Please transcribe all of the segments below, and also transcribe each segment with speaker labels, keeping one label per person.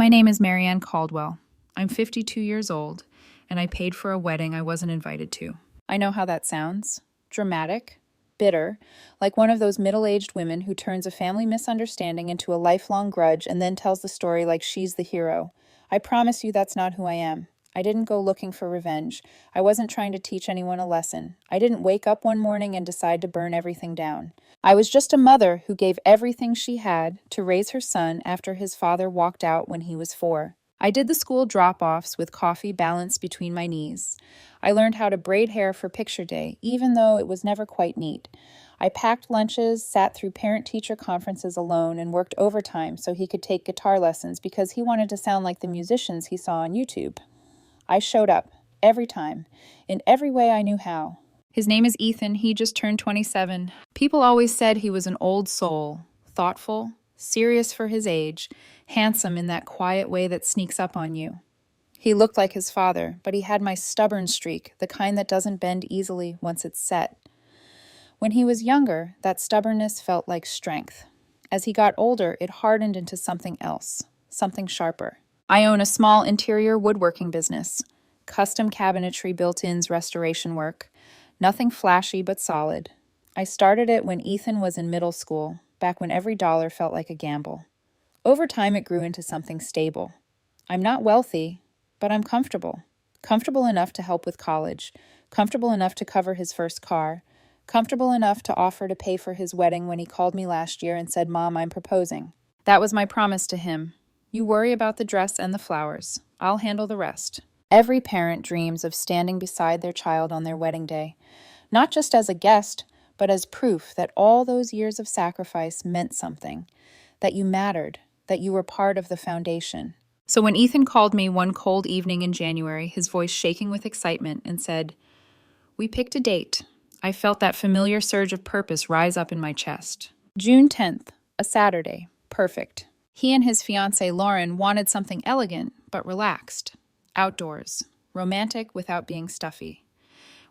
Speaker 1: My name is Marianne Caldwell. I'm 52 years old, and I paid for a wedding I wasn't invited to. I know how that sounds. Dramatic, bitter, like one of those middle-aged women who turns a family misunderstanding into a lifelong grudge and then tells the story like she's the hero. I promise you that's not who I am. I didn't go looking for revenge. I wasn't trying to teach anyone a lesson. I didn't wake up one morning and decide to burn everything down. I was just a mother who gave everything she had to raise her son after his father walked out when he was 4. I did the school drop-offs with coffee balanced between my knees. I learned how to braid hair for picture day, even though it was never quite neat. I packed lunches, sat through parent-teacher conferences alone, and worked overtime so he could take guitar lessons because he wanted to sound like the musicians he saw on YouTube. I showed up, every time, in every way I knew how. His name is Ethan. He just turned 27. People always said he was an old soul, thoughtful, serious for his age, handsome in that quiet way that sneaks up on you. He looked like his father, but he had my stubborn streak, the kind that doesn't bend easily once it's set. When he was younger, that stubbornness felt like strength. As he got older, it hardened into something else, something sharper. I own a small interior woodworking business, custom cabinetry, built-ins, restoration work. Nothing flashy but solid. I started it when Ethan was in middle school, back when every dollar felt like a gamble. Over time, it grew into something stable. I'm not wealthy, but I'm comfortable. Comfortable enough to help with college, comfortable enough to cover his first car, comfortable enough to offer to pay for his wedding when he called me last year and said, "Mom, I'm proposing." That was my promise to him. You worry about the dress and the flowers. I'll handle the rest. Every parent dreams of standing beside their child on their wedding day, not just as a guest, but as proof that all those years of sacrifice meant something, that you mattered, that you were part of the foundation. So when Ethan called me one cold evening in January, his voice shaking with excitement, and said, "We picked a date," I felt that familiar surge of purpose rise up in my chest. June 10th, a Saturday. Perfect. He and his fiancée Lauren wanted something elegant but relaxed. Outdoors. Romantic without being stuffy.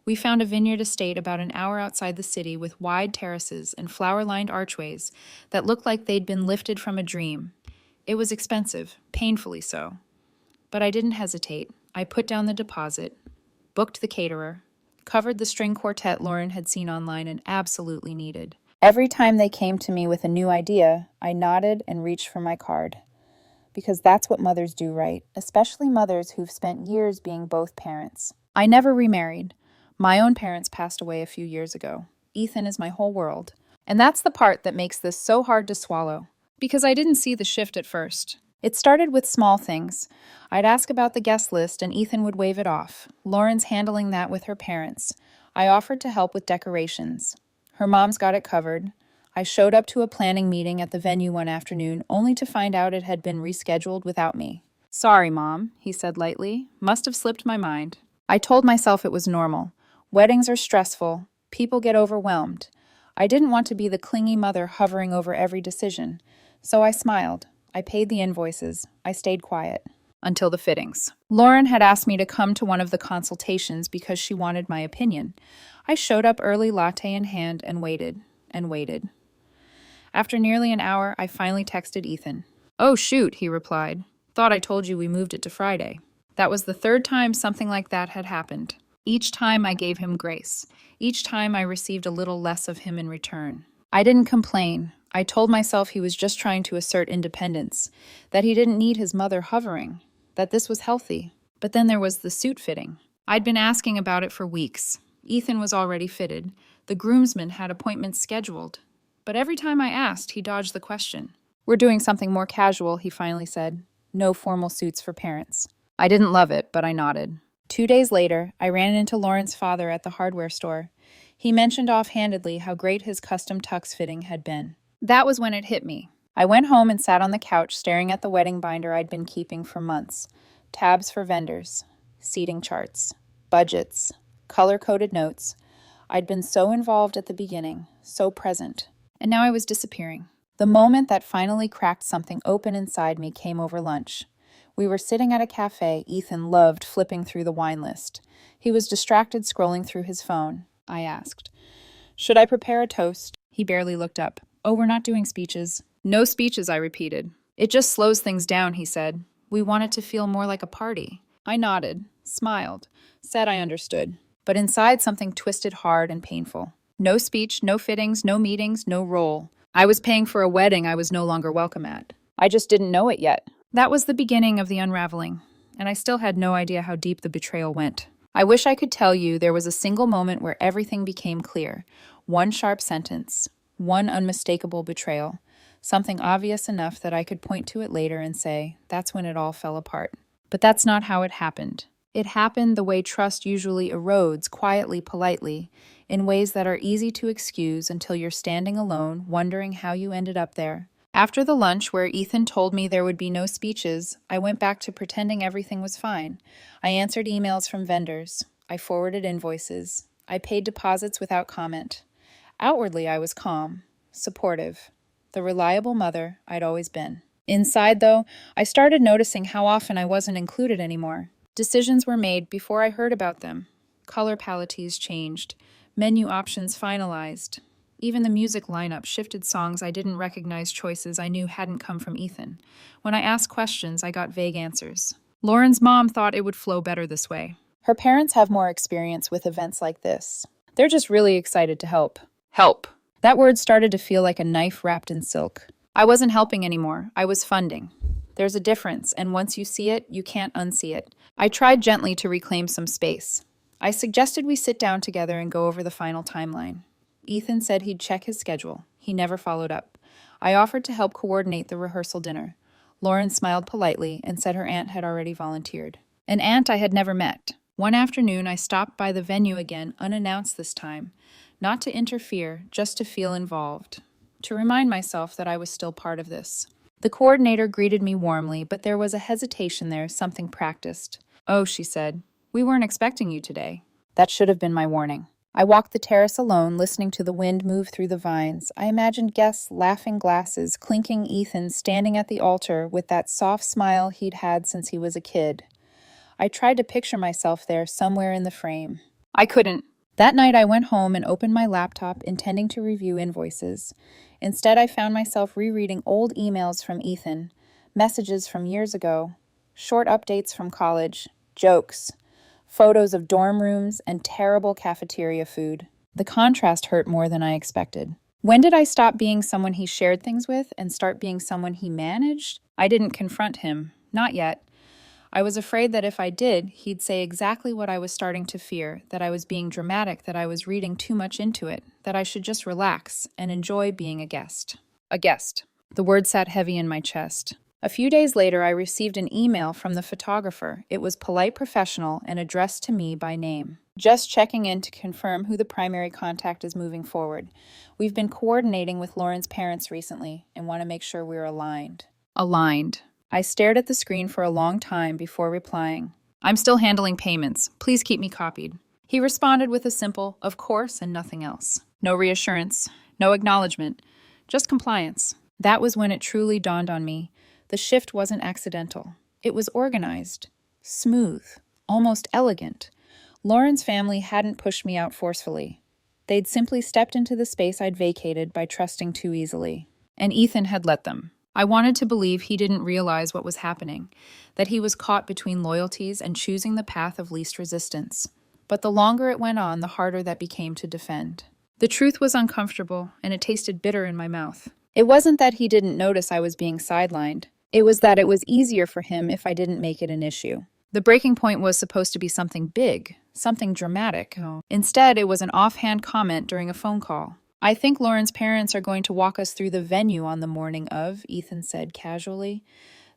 Speaker 1: We found a vineyard estate about an hour outside the city with wide terraces and flower-lined archways that looked like they'd been lifted from a dream. It was expensive, painfully so. But I didn't hesitate. I put down the deposit, booked the caterer, covered the string quartet Lauren had seen online and absolutely needed. Every time they came to me with a new idea, I nodded and reached for my card. Because that's what mothers do, right? Especially mothers who've spent years being both parents. I never remarried. My own parents passed away a few years ago. Ethan is my whole world. And that's the part that makes this so hard to swallow. Because I didn't see the shift at first. It started with small things. I'd ask about the guest list and Ethan would wave it off. Lauren's handling that with her parents. I offered to help with decorations. Her mom's got it covered. I showed up to a planning meeting at the venue one afternoon, only to find out it had been rescheduled without me. "Sorry, Mom," he said lightly. "Must have slipped my mind." I told myself it was normal. Weddings are stressful. People get overwhelmed. I didn't want to be the clingy mother hovering over every decision. So I smiled. I paid the invoices. I stayed quiet. Until the fittings. Lauren had asked me to come to one of the consultations because she wanted my opinion. I showed up early, latte in hand, and waited. And waited. After nearly an hour, I finally texted Ethan. "Oh, shoot," he replied. "Thought I told you we moved it to Friday." That was the third time something like that had happened. Each time I gave him grace. Each time I received a little less of him in return. I didn't complain. I told myself he was just trying to assert independence, that he didn't need his mother hovering, that this was healthy. But then there was the suit fitting. I'd been asking about it for weeks. Ethan was already fitted. The groomsmen had appointments scheduled. But every time I asked, he dodged the question. "We're doing something more casual," he finally said. "No formal suits for parents." I didn't love it, but I nodded. 2 days later, I ran into Lauren's father at the hardware store. He mentioned offhandedly how great his custom tux fitting had been. That was when it hit me. I went home and sat on the couch staring at the wedding binder I'd been keeping for months. Tabs for vendors, seating charts, budgets, color-coded notes. I'd been so involved at the beginning, so present. And now I was disappearing. The moment that finally cracked something open inside me came over lunch. We were sitting at a cafe. Ethan loved flipping through the wine list. He was distracted scrolling through his phone. I asked, "Should I prepare a toast?" He barely looked up. "Oh, we're not doing speeches." "No speeches," I repeated. "It just slows things down," he said. We want it to feel more like a party. I nodded, smiled, said I understood. But inside, something twisted hard and painful. No speech, no fittings, no meetings, no role. I was paying for a wedding I was no longer welcome at. I just didn't know it yet. That was the beginning of the unraveling, and I still had no idea how deep the betrayal went. I wish I could tell you there was a single moment where everything became clear. One sharp sentence, one unmistakable betrayal, something obvious enough that I could point to it later and say, that's when it all fell apart. But that's not how it happened. It happened the way trust usually erodes, quietly, politely, in ways that are easy to excuse until you're standing alone, wondering how you ended up there. After the lunch where Ethan told me there would be no speeches, I went back to pretending everything was fine. I answered emails from vendors. I forwarded invoices. I paid deposits without comment. Outwardly, I was calm, supportive, the reliable mother I'd always been. Inside, though, I started noticing how often I wasn't included anymore. Decisions were made before I heard about them. Color palettes changed. Menu options finalized. Even the music lineup shifted songs I didn't recognize, choices I knew hadn't come from Ethan. When I asked questions, I got vague answers. Lauren's mom thought it would flow better this way. Her parents have more experience with events like this. They're just really excited to help. Help. That word started to feel like a knife wrapped in silk. I wasn't helping anymore. I was funding. There's a difference, and once you see it, you can't unsee it. I tried gently to reclaim some space. I suggested we sit down together and go over the final timeline. Ethan said he'd check his schedule. He never followed up. I offered to help coordinate the rehearsal dinner. Lauren smiled politely and said her aunt had already volunteered. An aunt I had never met. One afternoon, I stopped by the venue again, unannounced this time. Not to interfere, just to feel involved. To remind myself that I was still part of this. The coordinator greeted me warmly, but there was a hesitation there, something practiced. "Oh," she said, "we weren't expecting you today." That should have been my warning. I walked the terrace alone, listening to the wind move through the vines. I imagined guests, laughing glasses, clinking Ethan standing at the altar with that soft smile he'd had since he was a kid. I tried to picture myself there somewhere in the frame. I couldn't. That night I went home and opened my laptop, intending to review invoices. Instead, I found myself rereading old emails from Ethan, messages from years ago, short updates from college, jokes, photos of dorm rooms, and terrible cafeteria food. The contrast hurt more than I expected. When did I stop being someone he shared things with and start being someone he managed? I didn't confront him. Not yet. I was afraid that if I did, he'd say exactly what I was starting to fear, that I was being dramatic, that I was reading too much into it, that I should just relax and enjoy being a guest. A guest. The word sat heavy in my chest. A few days later, I received an email from the photographer. It was polite, professional, and addressed to me by name. Just checking in to confirm who the primary contact is moving forward. We've been coordinating with Lauren's parents recently and want to make sure we're aligned. Aligned. I stared at the screen for a long time before replying. "I'm still handling payments. Please keep me copied." He responded with a simple, "Of course," and nothing else. No reassurance, no acknowledgement, just compliance. That was when it truly dawned on me. The shift wasn't accidental. It was organized, smooth, almost elegant. Lauren's family hadn't pushed me out forcefully. They'd simply stepped into the space I'd vacated by trusting too easily. And Ethan had let them. I wanted to believe he didn't realize what was happening, that he was caught between loyalties and choosing the path of least resistance. But the longer it went on, the harder that became to defend. The truth was uncomfortable, and it tasted bitter in my mouth. It wasn't that he didn't notice I was being sidelined. It was that it was easier for him if I didn't make it an issue. The breaking point was supposed to be something big, something dramatic. Instead, it was an offhand comment during a phone call. "I think Lauren's parents are going to walk us through the venue on the morning of," Ethan said casually.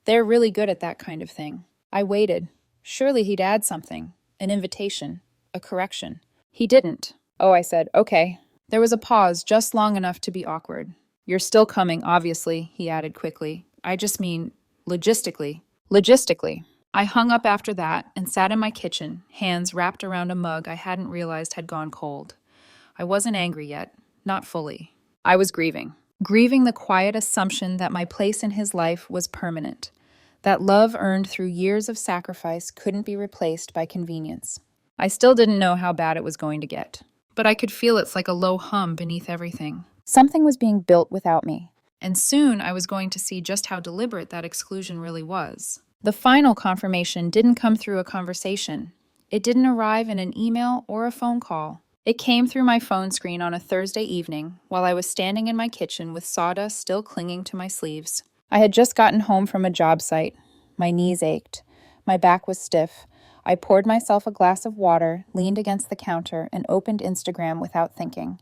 Speaker 1: "They're really good at that kind of thing." I waited. Surely he'd add something. An invitation. A correction. He didn't. "Oh," I said, "okay." There was a pause, just long enough to be awkward. "You're still coming, obviously," he added quickly. "I just mean, logistically." Logistically. I hung up after that and sat in my kitchen, hands wrapped around a mug I hadn't realized had gone cold. I wasn't angry yet. Not fully. I was grieving. Grieving the quiet assumption that my place in his life was permanent. That love earned through years of sacrifice couldn't be replaced by convenience. I still didn't know how bad it was going to get. But I could feel it's like a low hum beneath everything. Something was being built without me. And soon I was going to see just how deliberate that exclusion really was. The final confirmation didn't come through a conversation. It didn't arrive in an email or a phone call. It came through my phone screen on a Thursday evening while I was standing in my kitchen with sawdust still clinging to my sleeves. I had just gotten home from a job site. My knees ached. My back was stiff. I poured myself a glass of water, leaned against the counter, and opened Instagram without thinking.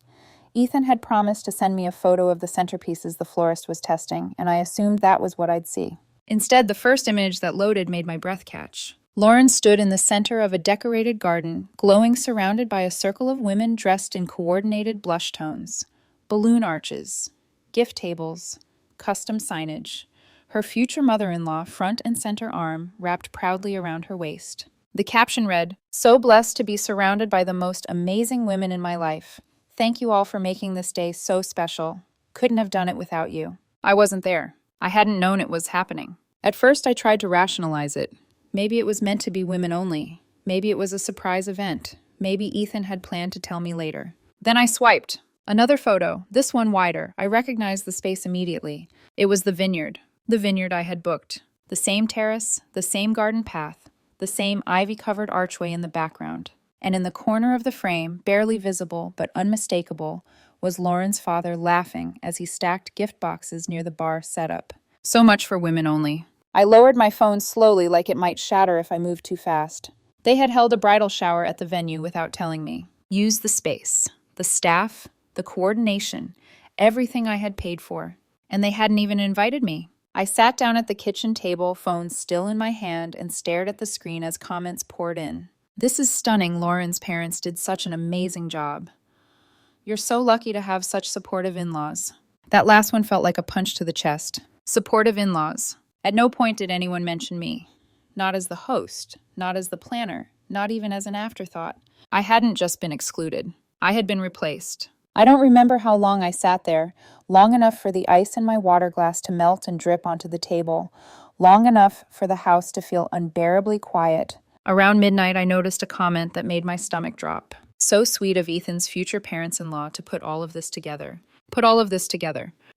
Speaker 1: Ethan had promised to send me a photo of the centerpieces the florist was testing, and I assumed that was what I'd see. Instead, the first image that loaded made my breath catch. Lauren stood in the center of a decorated garden, glowing, surrounded by a circle of women dressed in coordinated blush tones. Balloon arches, gift tables, custom signage. Her future mother-in-law, front and center arm, wrapped proudly around her waist. The caption read, "So blessed to be surrounded by the most amazing women in my life. Thank you all for making this day so special. Couldn't have done it without you." I wasn't there. I hadn't known it was happening. At first, I tried to rationalize it. Maybe it was meant to be women only. Maybe it was a surprise event. Maybe Ethan had planned to tell me later. Then I swiped. Another photo, this one wider. I recognized the space immediately. It was the vineyard I had booked. The same terrace, the same garden path, the same ivy-covered archway in the background. And in the corner of the frame, barely visible but unmistakable, was Lauren's father laughing as he stacked gift boxes near the bar setup. So much for women only. I lowered my phone slowly like it might shatter if I moved too fast. They had held a bridal shower at the venue without telling me. Used the space, the staff, the coordination, everything I had paid for. And they hadn't even invited me. I sat down at the kitchen table, phone still in my hand, and stared at the screen as comments poured in. "This is stunning. Lauren's parents did such an amazing job. You're so lucky to have such supportive in-laws." That last one felt like a punch to the chest. Supportive in-laws. At no point did anyone mention me. Not as the host, not as the planner, not even as an afterthought. I hadn't just been excluded. I had been replaced. I don't remember how long I sat there, long enough for the ice in my water glass to melt and drip onto the table, long enough for the house to feel unbearably quiet. Around midnight, I noticed a comment that made my stomach drop. So sweet of Ethan's future parents-in-law to put all of this together.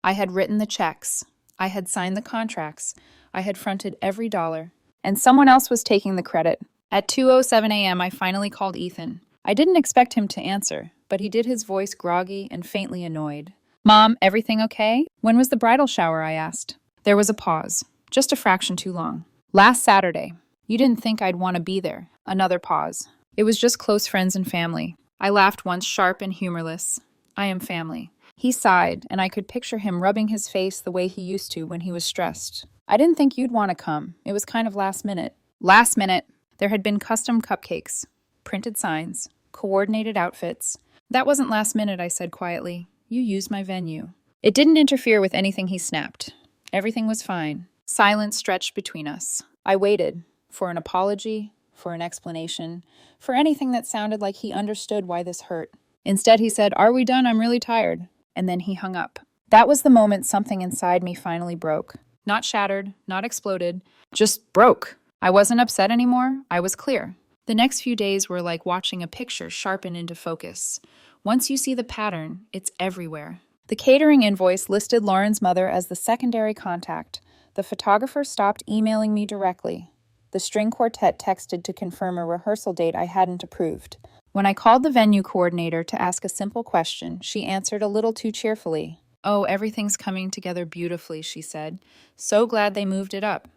Speaker 1: I had written the checks. I had signed the contracts. I had fronted every dollar. And someone else was taking the credit. At 2:07 a.m., I finally called Ethan. I didn't expect him to answer, but he did, his voice groggy and faintly annoyed. "Mom, everything okay? When was the bridal shower?" I asked. There was a pause, just a fraction too long. "Last Saturday. You didn't think I'd want to be there." Another pause. "It was just close friends and family." I laughed once, sharp and humorless. "I am family." He sighed, and I could picture him rubbing his face the way he used to when he was stressed. "I didn't think you'd want to come. It was kind of last minute." Last minute. There had been custom cupcakes, printed signs, coordinated outfits. "That wasn't last minute," I said quietly. "You used my venue." It didn't interfere with anything he snapped. Everything was fine. Silence stretched between us. I waited for an apology, for an explanation, for anything that sounded like he understood why this hurt. Instead, he said, "Are we done? I'm really tired." And then he hung up. That was the moment something inside me finally broke. Not shattered, not exploded, just broke. I wasn't upset anymore. I was clear. The next few days were like watching a picture sharpen into focus. Once you see the pattern, it's everywhere. The catering invoice listed Lauren's mother as the secondary contact. The photographer stopped emailing me directly. The string quartet texted to confirm a rehearsal date I hadn't approved. When I called the venue coordinator to ask a simple question, she answered a little too cheerfully. "Oh, everything's coming together beautifully," she said. "So glad they moved it up.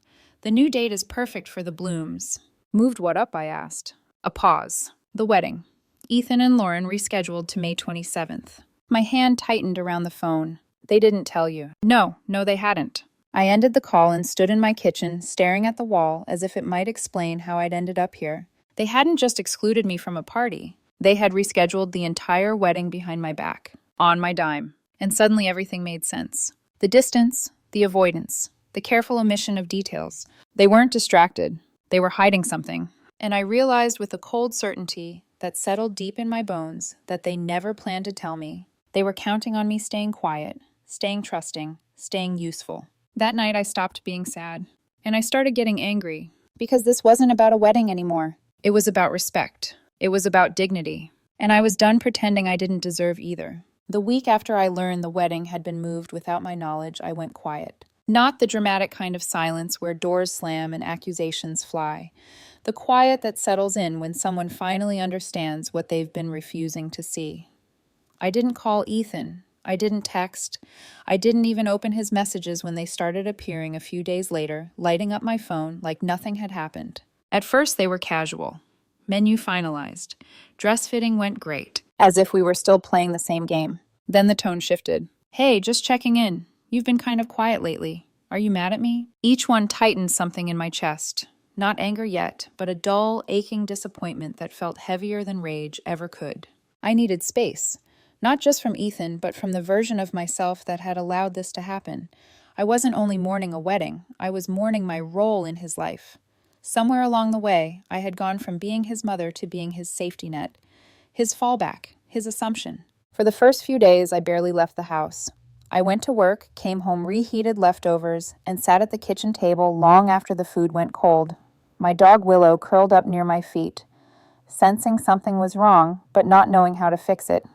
Speaker 1: The new date is perfect for the blooms." "Moved what up?" I asked. A pause. The wedding. Ethan and Lauren rescheduled to May 27th. My hand tightened around the phone. "They didn't tell you." No, they hadn't. I ended the call and stood in my kitchen, staring at the wall as if it might explain how I'd ended up here. They hadn't just excluded me from a party. They had rescheduled the entire wedding behind my back, on my dime. And suddenly everything made sense. The distance, the avoidance, the careful omission of details. They weren't distracted. They were hiding something. And I realized with a cold certainty that settled deep in my bones that they never planned to tell me. They were counting on me staying quiet, staying trusting, staying useful. That night I stopped being sad. And I started getting angry. Because this wasn't about a wedding anymore. It was about respect. It was about dignity. And I was done pretending I didn't deserve either. The week after I learned the wedding had been moved without my knowledge, I went quiet. Not the dramatic kind of silence where doors slam and accusations fly. The quiet that settles in when someone finally understands what they've been refusing to see. I didn't call Ethan. I didn't text. I didn't even open his messages when they started appearing a few days later, lighting up my phone like nothing had happened. At first, they were casual. Menu finalized. Dress fitting went great, as if we were still playing the same game. Then the tone shifted. Hey, just checking in. You've been kind of quiet lately. Are you mad at me? Each one tightened something in my chest. Not anger yet, but a dull, aching disappointment that felt heavier than rage ever could. I needed space. Not just from Ethan, but from the version of myself that had allowed this to happen. I wasn't only mourning a wedding, I was mourning my role in his life. Somewhere along the way, I had gone from being his mother to being his safety net, his fallback, his assumption. For the first few days, I barely left the house. I went to work, came home reheated leftovers, and sat at the kitchen table long after the food went cold. My dog Willow curled up near my feet, sensing something was wrong, but not knowing how to fix it.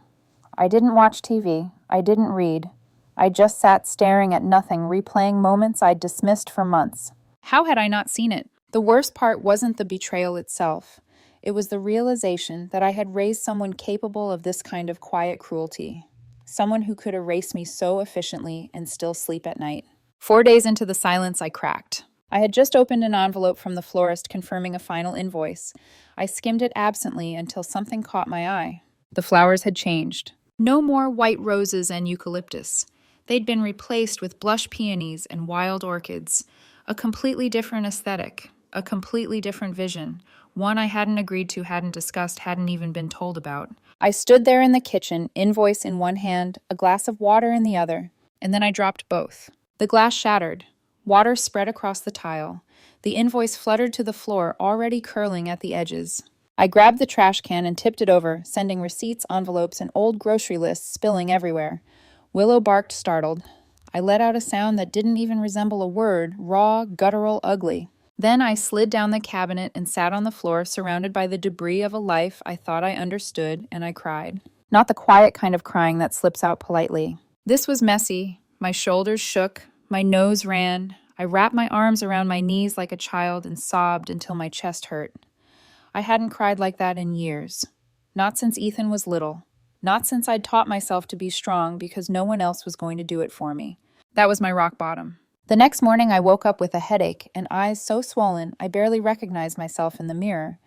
Speaker 1: I didn't watch TV. I didn't read. I just sat staring at nothing, replaying moments I'd dismissed for months. How had I not seen it? The worst part wasn't the betrayal itself. It was the realization that I had raised someone capable of this kind of quiet cruelty. Someone who could erase me so efficiently and still sleep at night. 4 days into the silence, I cracked. I had just opened an envelope from the florist confirming a final invoice. I skimmed it absently until something caught my eye. The flowers had changed. No more white roses and eucalyptus. They'd been replaced with blush peonies and wild orchids. A completely different aesthetic, a completely different vision, one I hadn't agreed to, hadn't discussed, hadn't even been told about. I stood there in the kitchen, invoice in one hand, a glass of water in the other, and then I dropped both. The glass shattered. Water spread across the tile. The invoice fluttered to the floor, already curling at the edges. I grabbed the trash can and tipped it over, sending receipts, envelopes, and old grocery lists spilling everywhere. Willow barked, startled. I let out a sound that didn't even resemble a word, raw, guttural, ugly. Then I slid down the cabinet and sat on the floor, surrounded by the debris of a life I thought I understood, and I cried. Not the quiet kind of crying that slips out politely. This was messy. My shoulders shook. My nose ran. I wrapped my arms around my knees like a child and sobbed until my chest hurt. I hadn't cried like that in years. Not since Ethan was little. Not since I'd taught myself to be strong because no one else was going to do it for me. That was my rock bottom. The next morning I woke up with a headache and eyes so swollen I barely recognized myself in the mirror.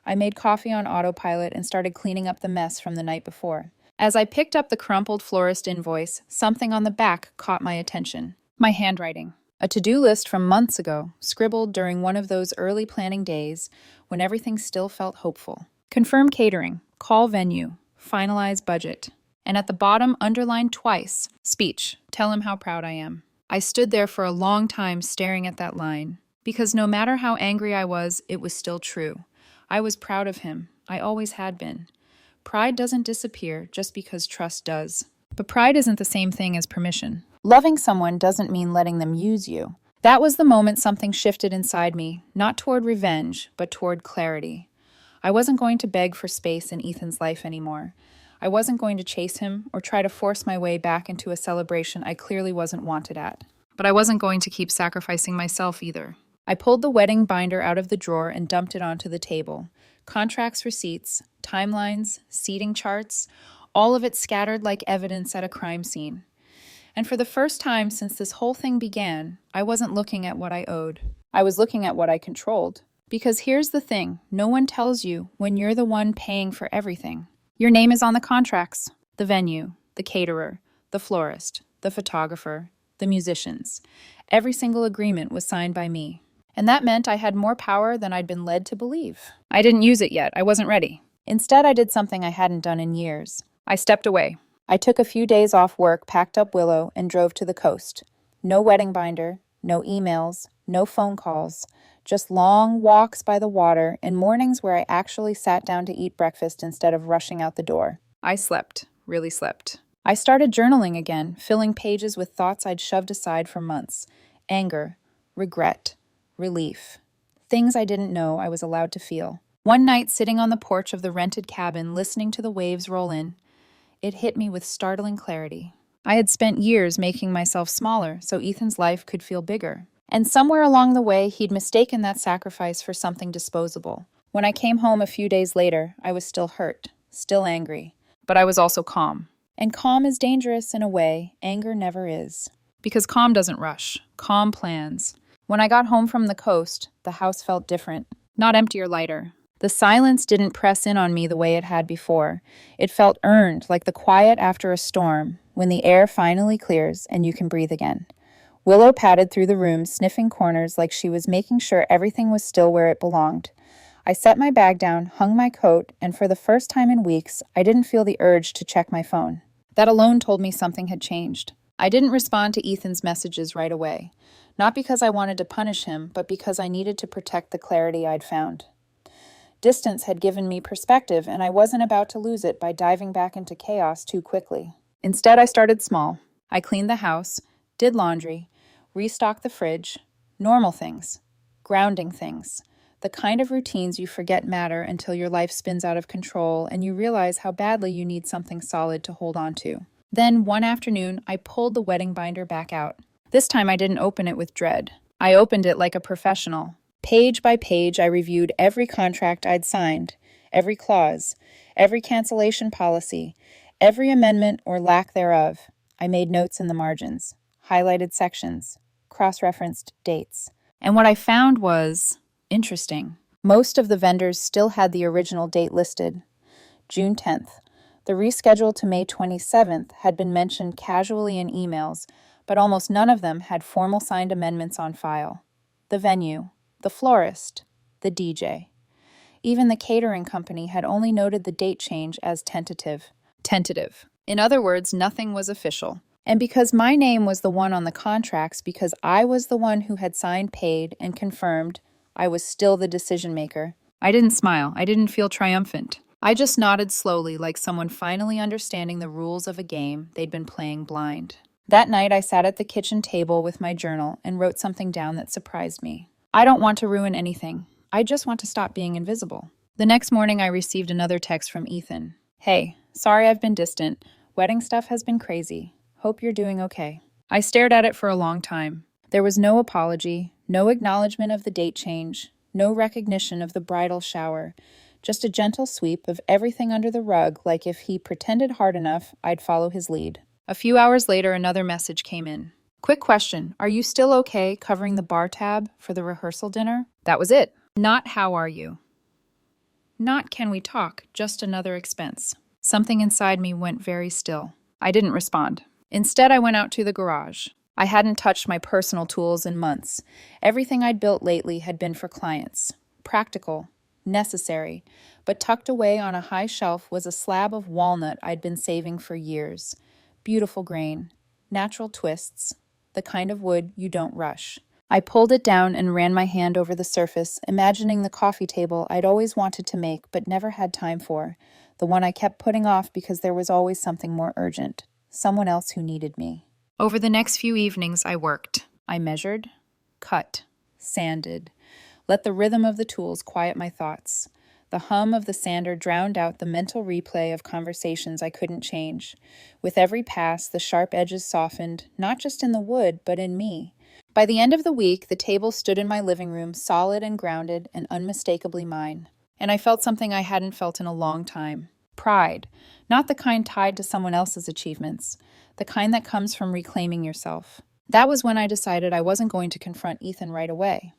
Speaker 1: I made coffee on autopilot and started cleaning up the mess from the night before. As I picked up the crumpled florist invoice, something on the back caught my attention. My handwriting. A to-do list from months ago, scribbled during one of those early planning days when everything still felt hopeful. Confirm catering, call venue, finalize budget. And at the bottom, underlined twice, speech, tell him how proud I am. I stood there for a long time staring at that line, because no matter how angry I was, it was still true. I was proud of him. I always had been. Pride doesn't disappear just because trust does. But pride isn't the same thing as permission. Loving someone doesn't mean letting them use you. That was the moment something shifted inside me, not toward revenge, but toward clarity. I wasn't going to beg for space in Ethan's life anymore. I wasn't going to chase him or try to force my way back into a celebration I clearly wasn't wanted at. But I wasn't going to keep sacrificing myself either. I pulled the wedding binder out of the drawer and dumped it onto the table. Contracts, receipts, timelines, seating charts, all of it scattered like evidence at a crime scene. And for the first time since this whole thing began, I wasn't looking at what I owed. I was looking at what I controlled. Because here's the thing, no one tells you when you're the one paying for everything. Your name is on the contracts, the venue, the caterer, the florist, the photographer, the musicians. Every single agreement was signed by me. And that meant I had more power than I'd been led to believe. I didn't use it yet. I wasn't ready. Instead, I did something I hadn't done in years. I stepped away. I took a few days off work, packed up Willow, and drove to the coast. No wedding binder, no emails, no phone calls, just long walks by the water and mornings where I actually sat down to eat breakfast instead of rushing out the door. I slept, really slept. I started journaling again, filling pages with thoughts I'd shoved aside for months. Anger, regret, relief. Things I didn't know I was allowed to feel. One night, sitting on the porch of the rented cabin, listening to the waves roll in, it hit me with startling clarity. I had spent years making myself smaller so Ethan's life could feel bigger. And somewhere along the way, he'd mistaken that sacrifice for something disposable. When I came home a few days later, I was still hurt, still angry. But I was also calm. And calm is dangerous in a way anger never is. Because calm doesn't rush. Calm plans. When I got home from the coast, the house felt different. Not empty or lighter. The silence didn't press in on me the way it had before. It felt earned, like the quiet after a storm, when the air finally clears and you can breathe again. Willow padded through the room, sniffing corners like she was making sure everything was still where it belonged. I set my bag down, hung my coat, and for the first time in weeks, I didn't feel the urge to check my phone. That alone told me something had changed. I didn't respond to Ethan's messages right away. Not because I wanted to punish him, but because I needed to protect the clarity I'd found. Distance had given me perspective, and I wasn't about to lose it by diving back into chaos too quickly. Instead, I started small. I cleaned the house, did laundry, restocked the fridge, normal things, grounding things, the kind of routines you forget matter until your life spins out of control and you realize how badly you need something solid to hold on to. Then, one afternoon, I pulled the wedding binder back out. This time I didn't open it with dread. I opened it like a professional. Page by page, I reviewed every contract I'd signed, every clause, every cancellation policy, every amendment or lack thereof. I made notes in the margins, highlighted sections, cross-referenced dates. And what I found was interesting. Most of the vendors still had the original date listed, June 10th. The reschedule to May 27th had been mentioned casually in emails, but almost none of them had formal signed amendments on file. The venue, the florist, the DJ. Even the catering company had only noted the date change as tentative. Tentative. In other words, nothing was official. And because my name was the one on the contracts, because I was the one who had signed, paid, and confirmed, I was still the decision maker. I didn't smile. I didn't feel triumphant. I just nodded slowly, like someone finally understanding the rules of a game they'd been playing blind. That night, I sat at the kitchen table with my journal and wrote something down that surprised me. I don't want to ruin anything. I just want to stop being invisible. The next morning, I received another text from Ethan. Hey, sorry I've been distant. Wedding stuff has been crazy. Hope you're doing okay. I stared at it for a long time. There was no apology, no acknowledgement of the date change, no recognition of the bridal shower, just a gentle sweep of everything under the rug, like if he pretended hard enough, I'd follow his lead. A few hours later, another message came in. Quick question, are you still okay covering the bar tab for the rehearsal dinner? That was it. Not how are you. Not can we talk, just another expense. Something inside me went very still. I didn't respond. Instead, I went out to the garage. I hadn't touched my personal tools in months. Everything I'd built lately had been for clients. Practical. Necessary, but tucked away on a high shelf was a slab of walnut I'd been saving for years. Beautiful grain, natural twists, the kind of wood you don't rush. I pulled it down and ran my hand over the surface, imagining the coffee table I'd always wanted to make but never had time for, the one I kept putting off because there was always something more urgent, someone else who needed me. Over the next few evenings, I worked. I measured, cut, sanded. Let the rhythm of the tools quiet my thoughts. The hum of the sander drowned out the mental replay of conversations I couldn't change. With every pass, the sharp edges softened, not just in the wood, but in me. By the end of the week, the table stood in my living room, solid and grounded and unmistakably mine. And I felt something I hadn't felt in a long time. Pride. Not the kind tied to someone else's achievements. The kind that comes from reclaiming yourself. That was when I decided I wasn't going to confront Ethan right away.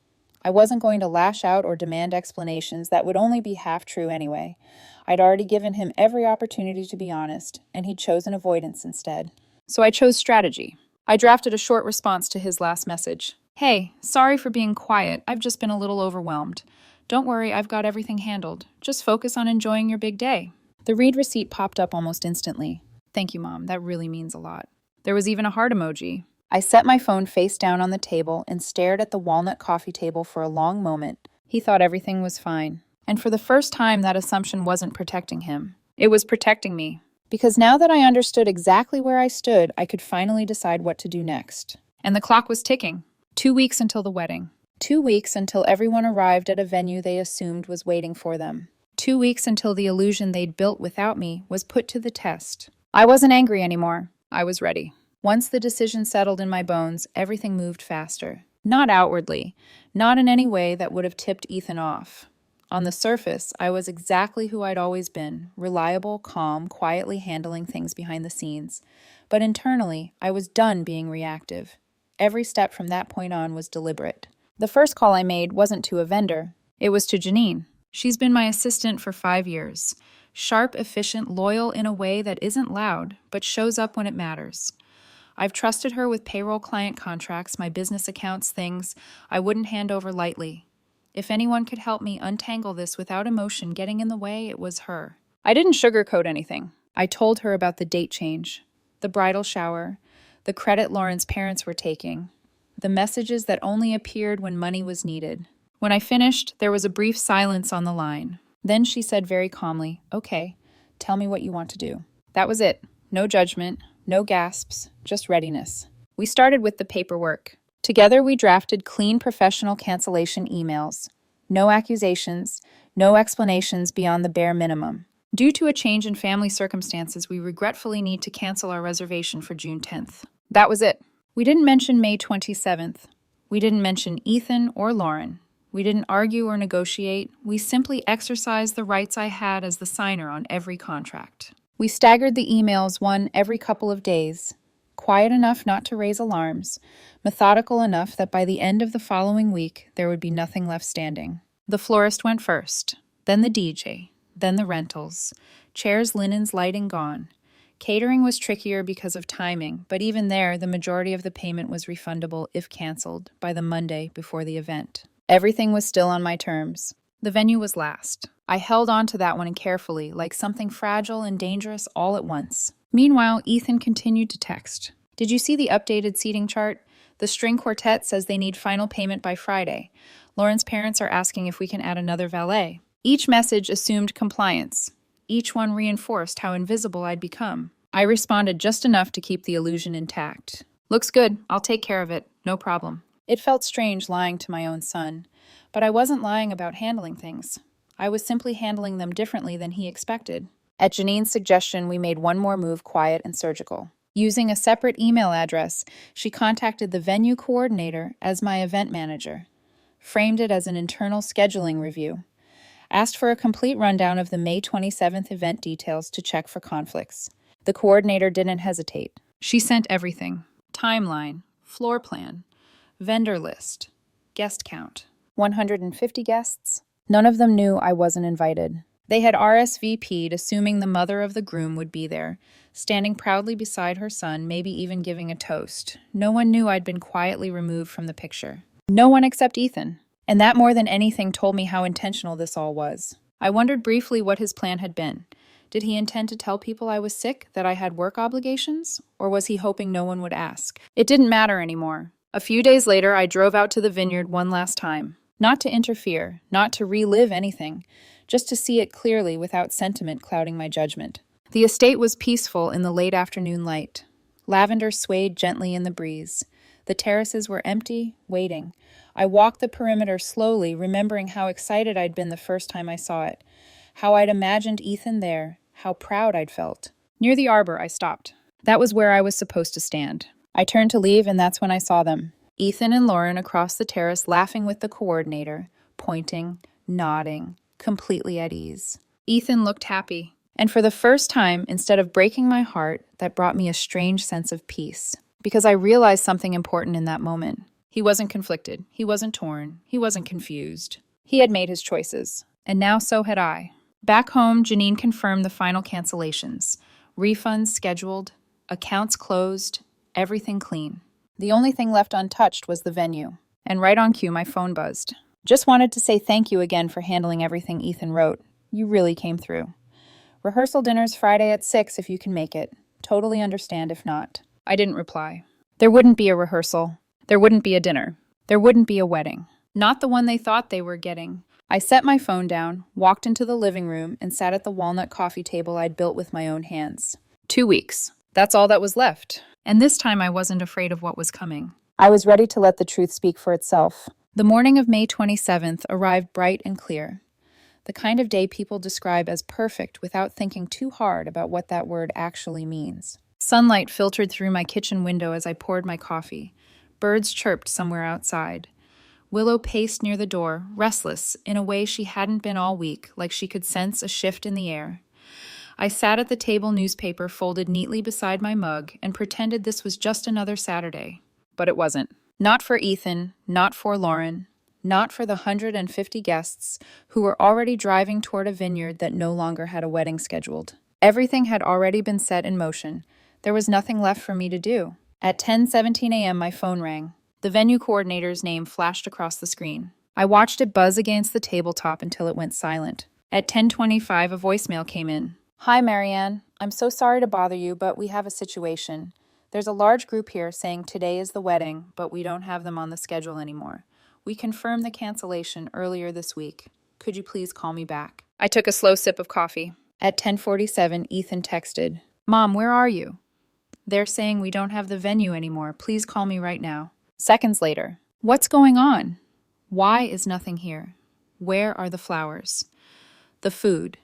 Speaker 1: I wasn't going to lash out or demand explanations that would only be half true anyway. I'd already given him every opportunity to be honest, and he'd chosen avoidance instead. So I chose strategy. I drafted a short response to his last message. Hey, sorry for being quiet. I've just been a little overwhelmed. Don't worry, I've got everything handled. Just focus on enjoying your big day. The read receipt popped up almost instantly. Thank you, Mom. That really means a lot. There was even a heart emoji. I set my phone face down on the table and stared at the walnut coffee table for a long moment. He thought everything was fine. And for the first time, that assumption wasn't protecting him. It was protecting me. Because now that I understood exactly where I stood, I could finally decide what to do next. And the clock was ticking. 2 weeks until the wedding. 2 weeks until everyone arrived at a venue they assumed was waiting for them. 2 weeks until the illusion they'd built without me was put to the test. I wasn't angry anymore. I was ready. Once the decision settled in my bones, everything moved faster. Not outwardly, not in any way that would have tipped Ethan off. On the surface, I was exactly who I'd always been, reliable, calm, quietly handling things behind the scenes. But internally, I was done being reactive. Every step from that point on was deliberate. The first call I made wasn't to a vendor. It was to Janine. She's been my assistant for 5 years. Sharp, efficient, loyal in a way that isn't loud, but shows up when it matters. I've trusted her with payroll client contracts, my business accounts, things I wouldn't hand over lightly. If anyone could help me untangle this without emotion getting in the way, it was her. I didn't sugarcoat anything. I told her about the date change, the bridal shower, the credit Lauren's parents were taking, the messages that only appeared when money was needed. When I finished, there was a brief silence on the line. Then she said very calmly, "Okay, tell me what you want to do." That was it. No judgment, no gasps, just readiness. We started with the paperwork. Together we drafted clean professional cancellation emails. No accusations, no explanations beyond the bare minimum. Due to a change in family circumstances, we regretfully need to cancel our reservation for June 10th. That was it. We didn't mention May 27th. We didn't mention Ethan or Lauren. We didn't argue or negotiate. We simply exercised the rights I had as the signer on every contract. We staggered the emails one every couple of days. Quiet enough not to raise alarms, methodical enough that by the end of the following week, there would be nothing left standing. The florist went first, then the DJ, then the rentals. Chairs, linens, lighting gone. Catering was trickier because of timing, but even there, the majority of the payment was refundable if canceled by the Monday before the event. Everything was still on my terms. The venue was last. I held on to that one carefully, like something fragile and dangerous all at once. Meanwhile, Ethan continued to text. "Did you see the updated seating chart? The string quartet says they need final payment by Friday. Lauren's parents are asking if we can add another valet." Each message assumed compliance. Each one reinforced how invisible I'd become. I responded just enough to keep the illusion intact. "Looks good. I'll take care of it. No problem." It felt strange lying to my own son, but I wasn't lying about handling things. I was simply handling them differently than he expected. At Janine's suggestion, we made one more move quiet and surgical. Using a separate email address, she contacted the venue coordinator as my event manager, framed it as an internal scheduling review, asked for a complete rundown of the May 27th event details to check for conflicts. The coordinator didn't hesitate. She sent everything: timeline, floor plan, vendor list, guest count. 150 guests? None of them knew I wasn't invited. They had RSVP'd, assuming the mother of the groom would be there, standing proudly beside her son, maybe even giving a toast. No one knew I'd been quietly removed from the picture. No one except Ethan. And that more than anything told me how intentional this all was. I wondered briefly what his plan had been. Did he intend to tell people I was sick, that I had work obligations? Or was he hoping no one would ask? It didn't matter anymore. A few days later, I drove out to the vineyard one last time. Not to interfere, not to relive anything, just to see it clearly without sentiment clouding my judgment. The estate was peaceful in the late afternoon light. Lavender swayed gently in the breeze. The terraces were empty, waiting. I walked the perimeter slowly, remembering how excited I'd been the first time I saw it, how I'd imagined Ethan there, how proud I'd felt. Near the arbor, I stopped. That was where I was supposed to stand. I turned to leave, and that's when I saw them. Ethan and Lauren across the terrace laughing with the coordinator, pointing, nodding, completely at ease. Ethan looked happy. And for the first time, instead of breaking my heart, that brought me a strange sense of peace. Because I realized something important in that moment. He wasn't conflicted. He wasn't torn. He wasn't confused. He had made his choices. And now so had I. Back home, Janine confirmed the final cancellations. Refunds scheduled, accounts closed, everything clean. The only thing left untouched was the venue. And right on cue, my phone buzzed. "Just wanted to say thank you again for handling everything Ethan wrote. You really came through. Rehearsal dinner's Friday at 6 if you can make it. Totally understand if not." I didn't reply. There wouldn't be a rehearsal. There wouldn't be a dinner. There wouldn't be a wedding. Not the one they thought they were getting. I set my phone down, walked into the living room, and sat at the walnut coffee table I'd built with my own hands. 2 weeks. That's all that was left. And this time I wasn't afraid of what was coming. I was ready to let the truth speak for itself. The morning of May 27th arrived bright and clear. The kind of day people describe as perfect without thinking too hard about what that word actually means. Sunlight filtered through my kitchen window as I poured my coffee. Birds chirped somewhere outside. Willow paced near the door, restless, in a way she hadn't been all week, like she could sense a shift in the air. I sat at the table newspaper folded neatly beside my mug and pretended this was just another Saturday. But it wasn't. Not for Ethan, not for Lauren, not for the 150 guests who were already driving toward a vineyard that no longer had a wedding scheduled. Everything had already been set in motion. There was nothing left for me to do. At 10:17 a.m., my phone rang. The venue coordinator's name flashed across the screen. I watched it buzz against the tabletop until it went silent. At 10:25, a voicemail came in. "Hi, Marianne. I'm so sorry to bother you, but we have a situation. There's a large group here saying today is the wedding, but we don't have them on the schedule anymore. We confirmed the cancellation earlier this week. Could you please call me back?" I took a slow sip of coffee. At 10:47, Ethan texted, "Mom, where are you? They're saying we don't have the venue anymore. Please call me right now." Seconds later, "What's going on? Why is nothing here? Where are the flowers? The food?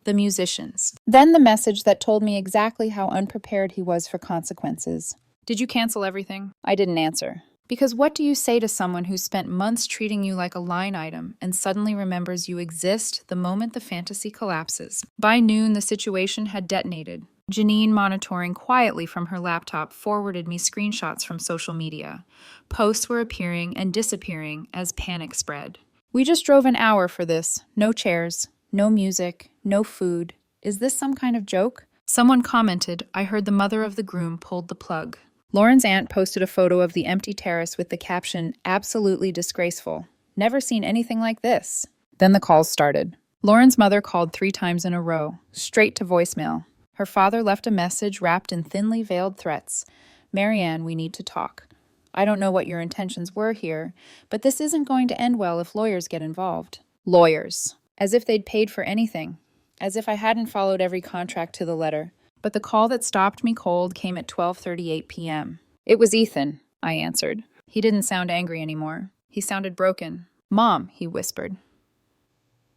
Speaker 1: The musicians?" Then the message that told me exactly how unprepared he was for consequences. "Did you cancel everything?" I didn't answer. Because what do you say to someone who spent months treating you like a line item and suddenly remembers you exist the moment the fantasy collapses? By noon, the situation had detonated. Janine, monitoring quietly from her laptop, forwarded me screenshots from social media. Posts were appearing and disappearing as panic spread. "We just drove an hour for this. No chairs, no music, no food. Is this some kind of joke?" Someone commented, "I heard the mother of the groom pulled the plug." Lauren's aunt posted a photo of the empty terrace with the caption, "Absolutely disgraceful. Never seen anything like this." Then the calls started. Lauren's mother called 3 times in a row, straight to voicemail. Her father left a message wrapped in thinly veiled threats. "Marianne, we need to talk. I don't know what your intentions were here, but this isn't going to end well if lawyers get involved." Lawyers. As if they'd paid for anything. As if I hadn't followed every contract to the letter. But the call that stopped me cold came at 12:38 p.m. "It was Ethan," I answered. He didn't sound angry anymore. He sounded broken. "Mom," he whispered.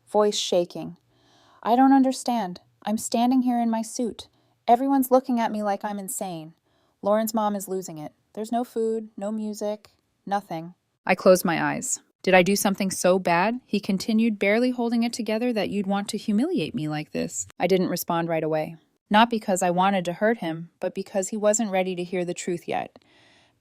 Speaker 1: Voice shaking. "I don't understand. I'm standing here in my suit. Everyone's looking at me like I'm insane. Lauren's mom is losing it. There's no food, no music, nothing." I closed my eyes. "Did I do something so bad," he continued, barely holding it together, "that you'd want to humiliate me like this?" I didn't respond right away. Not because I wanted to hurt him, but because he wasn't ready to hear the truth yet.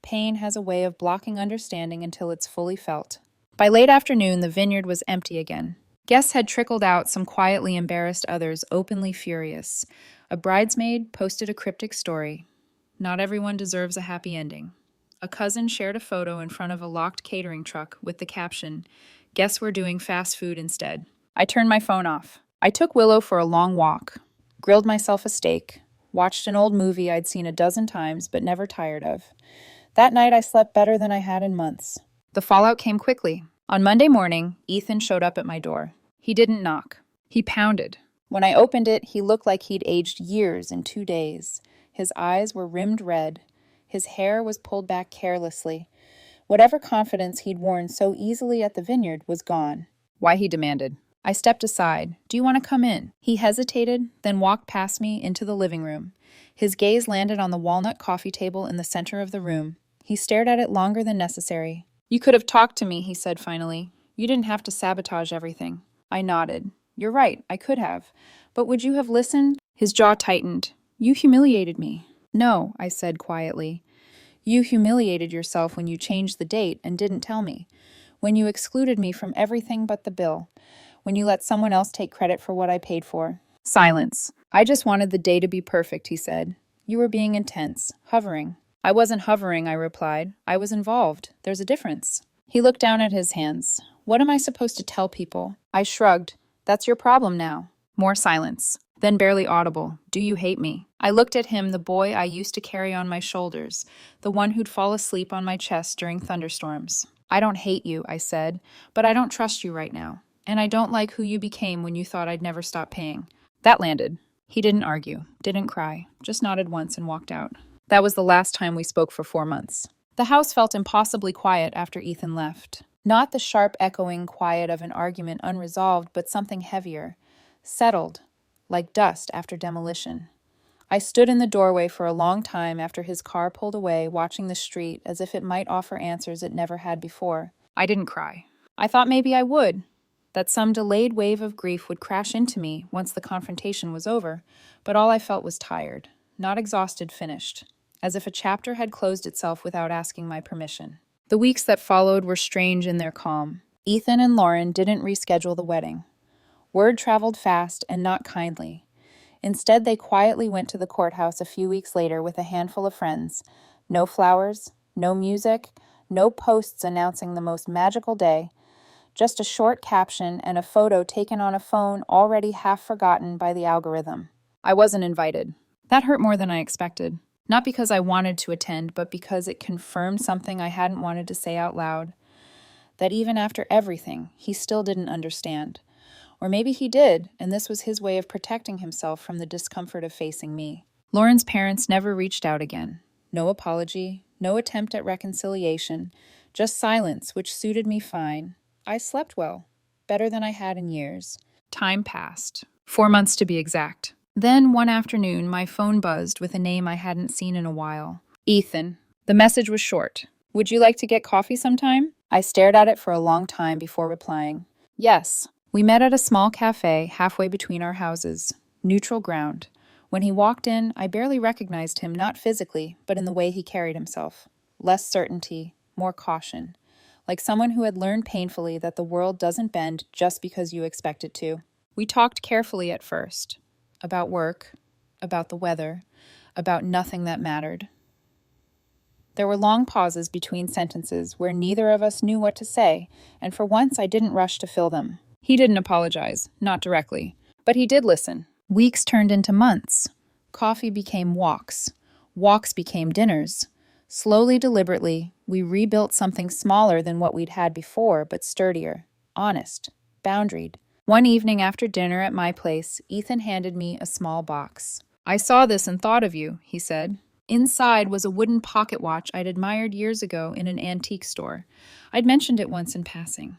Speaker 1: Pain has a way of blocking understanding until it's fully felt. By late afternoon, the vineyard was empty again. Guests had trickled out, some quietly embarrassed, others openly furious. A bridesmaid posted a cryptic story. Not everyone deserves a happy ending. A cousin shared a photo in front of a locked catering truck with the caption, "Guess we're doing fast food instead." I turned my phone off. I took Willow for a long walk. Grilled myself a steak, watched an old movie I'd seen a dozen times but never tired of. That night I slept better than I had in months. The fallout came quickly. On Monday morning, Ethan showed up at my door. He didn't knock. He pounded. When I opened it, he looked like he'd aged years in 2 days. His eyes were rimmed red. His hair was pulled back carelessly. Whatever confidence he'd worn so easily at the vineyard was gone. "Why?" he demanded. I stepped aside. "Do you want to come in?" He hesitated, then walked past me into the living room. His gaze landed on the walnut coffee table in the center of the room. He stared at it longer than necessary. "You could have talked to me," he said finally. "You didn't have to sabotage everything." I nodded. "You're right, I could have. But would you have listened?" His jaw tightened. "You humiliated me." "No," I said quietly. "You humiliated yourself when you changed the date and didn't tell me. When you excluded me from everything but the bill. When you let someone else take credit for what I paid for." Silence. "I just wanted the day to be perfect," he said. "You were being intense, hovering." "I wasn't hovering," I replied. "I was involved. There's a difference." He looked down at his hands. "What am I supposed to tell people?" I shrugged. "That's your problem now." More silence. Then barely audible. "Do you hate me?" I looked at him, the boy I used to carry on my shoulders, the one who'd fall asleep on my chest during thunderstorms. "I don't hate you," I said, "but I don't trust you right now. And I don't like who you became when you thought I'd never stop paying." That landed. He didn't argue, didn't cry, just nodded once and walked out. That was the last time we spoke for 4 months. The house felt impossibly quiet after Ethan left. Not the sharp echoing quiet of an argument unresolved, but something heavier, settled, like dust after demolition. I stood in the doorway for a long time after his car pulled away, watching the street as if it might offer answers it never had before. I didn't cry. I thought maybe I would, that some delayed wave of grief would crash into me once the confrontation was over, but all I felt was tired, not exhausted, finished, as if a chapter had closed itself without asking my permission. The weeks that followed were strange in their calm. Ethan and Lauren didn't reschedule the wedding. Word traveled fast and not kindly. Instead, they quietly went to the courthouse a few weeks later with a handful of friends. No flowers, no music, no posts announcing the most magical day, just a short caption and a photo taken on a phone already half forgotten by the algorithm. I wasn't invited. That hurt more than I expected. Not because I wanted to attend, but because it confirmed something I hadn't wanted to say out loud. That even after everything, he still didn't understand. Or maybe he did, and this was his way of protecting himself from the discomfort of facing me. Lauren's parents never reached out again. No apology, no attempt at reconciliation, just silence, which suited me fine. I slept well, better than I had in years. Time passed. 4 months to be exact. Then, one afternoon, my phone buzzed with a name I hadn't seen in a while. Ethan. The message was short. Would you like to get coffee sometime? I stared at it for a long time before replying. Yes. We met at a small cafe halfway between our houses. Neutral ground. When he walked in, I barely recognized him, not physically, but in the way he carried himself. Less certainty, more caution. Like someone who had learned painfully that the world doesn't bend just because you expect it to. We talked carefully at first. About work, about the weather, about nothing that mattered. There were long pauses between sentences where neither of us knew what to say, and for once I didn't rush to fill them. He didn't apologize, not directly, but he did listen. Weeks turned into months. Coffee became walks. Walks became dinners. Slowly, deliberately, we rebuilt something smaller than what we'd had before, but sturdier, honest, boundaried. One evening after dinner at my place, Ethan handed me a small box. I saw this and thought of you, he said. Inside was a wooden pocket watch I'd admired years ago in an antique store. I'd mentioned it once in passing.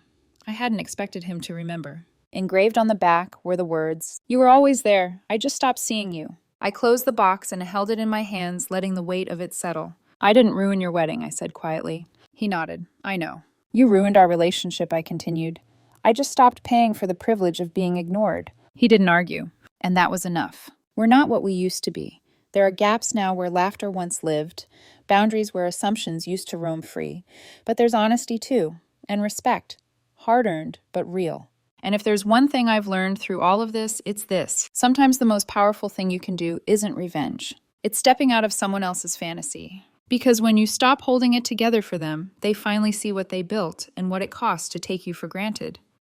Speaker 1: I hadn't expected him to remember. Engraved on the back were the words, "You were always there. I just stopped seeing you." I closed the box and held it in my hands, letting the weight of it settle. I didn't ruin your wedding, I said quietly. He nodded. I know. You ruined our relationship, I continued. I just stopped paying for the privilege of being ignored. He didn't argue, and that was enough. We're not what we used to be. There are gaps now where laughter once lived, boundaries where assumptions used to roam free. But there's honesty too, and respect. Hard-earned, but real. And if there's one thing I've learned through all of this, it's this. Sometimes the most powerful thing you can do isn't revenge. It's stepping out of someone else's fantasy. Because when you stop holding it together for them, they finally see what they built and what it costs to take you for granted.